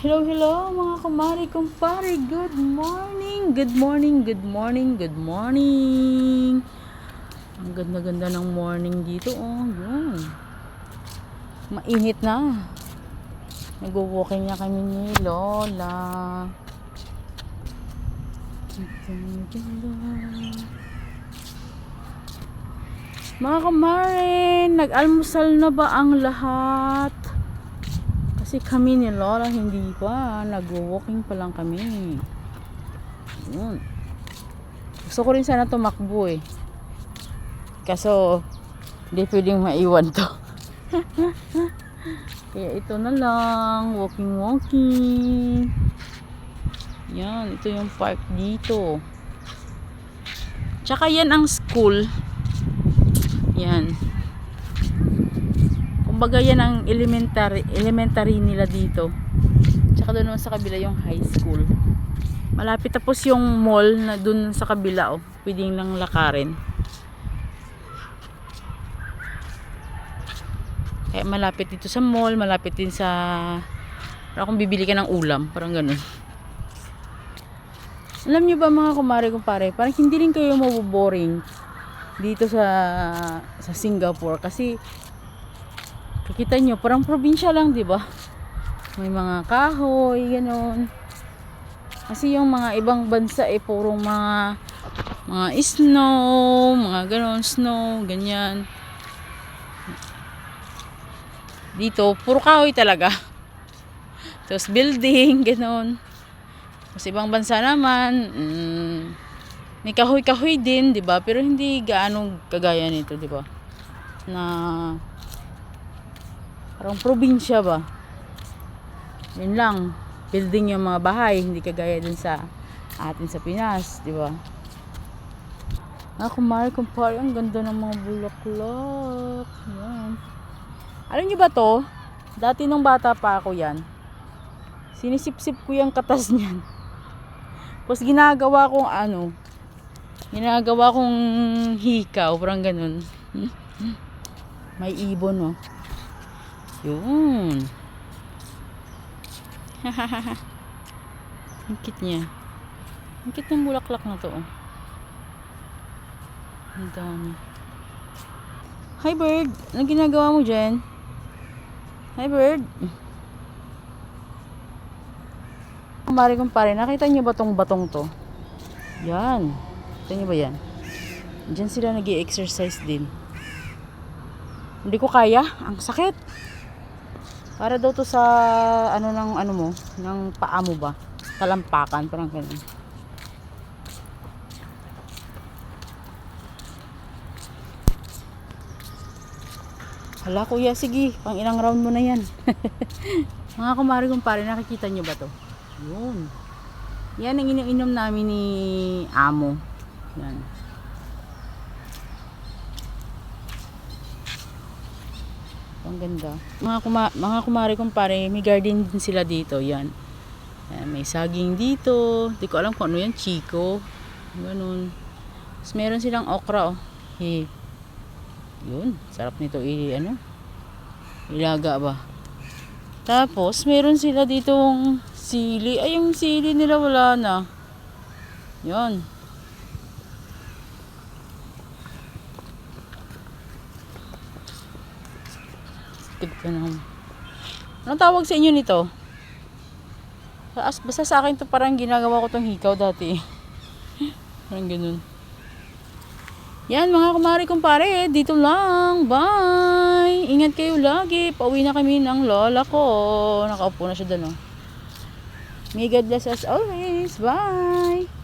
Hello, hello mga kumari, kumpare. Good morning, good morning, good morning, good morning. Ang ganda-ganda ng morning dito, oh. Yun. Mainit na. Nag-walking niya kami ni Lola. Mga kumare, nag-almusal na ba ang lahat? Kasi kami ni Lola hindi pa, nag-walking pa lang kami. Yun. Gusto ko rin sana tumakbo eh. Kaso hindi pwedeng maiwan to. Kaya ito na lang, walking. Yan, ito yung park dito. Tsaka yan ang school. Yan. Kumbaga yan ang elementary nila dito. Tsaka doon sa kabila yung high school. Malapit, tapos yung mall na doon sa kabila, oh. Pwedeng lang lakarin. Kaya malapit dito sa mall, malapit din sa parang kung bibili ka ng ulam, parang ganun. Alam niyo ba mga kumare, parang hindi rin kayo maboboring dito sa Singapore kasi kita nyo, parang probinsya lang, di ba? May mga kahoy, gano'n. Kasi yung mga ibang bansa purong mga snow, mga gano'n, snow, ganyan. Dito, puro kahoy talaga. Tapos building, gano'n. Tapos ibang bansa naman, may kahoy-kahoy din, di ba? Pero hindi gaano kagaya nito, di ba? Na parang probinsya ba? Yun lang, building yung mga bahay, hindi kagaya dun sa atin sa Pinas, di ba? Kumpare, ang ganda ng mga bulaklak. Yan. Alam niyo ba to? Dati nung bata pa ako yan, sinisip-sip ko yung katas niyan. Tapos ginagawa kong hikaw, parang ganun. May ibon, oh. Yun. Ang cute niya. Ang cute ng bulaklak na to, oh. Ang dami. Hi bird, anong ginagawa mo dyan? Hi bird. Kumpare, nakita niyo ba tong batong to? Yan. Nakita niyo ba yan? Diyan sila nag-i-exercise din. Hindi ko kaya, ang sakit. Para daw to sa ng paa mo ba? Talampakan, parang ganun. Hala kuya, sige, pang ilang round mo na yan. Mga kumpare, nakikita nyo ba to? Yun. Yan ang iniinom namin ni Amo. Yan. Ang ganda. Mga kumpare, may garden din sila dito. Yan. Yan, may saging dito. Di ko alam kung ano yan, chiko. Ganun. Tapos meron silang okra, oh. Yun, sarap nito ilaga ba. Tapos meron sila ditong sili. Ay, yung sili nila wala na. Yun. Anong tawag sa inyo nito? Basta sa akin to parang ginagawa ko tong hikaw dati. Parang ganun. Yan mga kumpare, dito lang. Bye! Ingat kayo lagi. Pauwi na kami ng lola ko. Nakaupo na siya doon, oh. May God bless us always. Bye!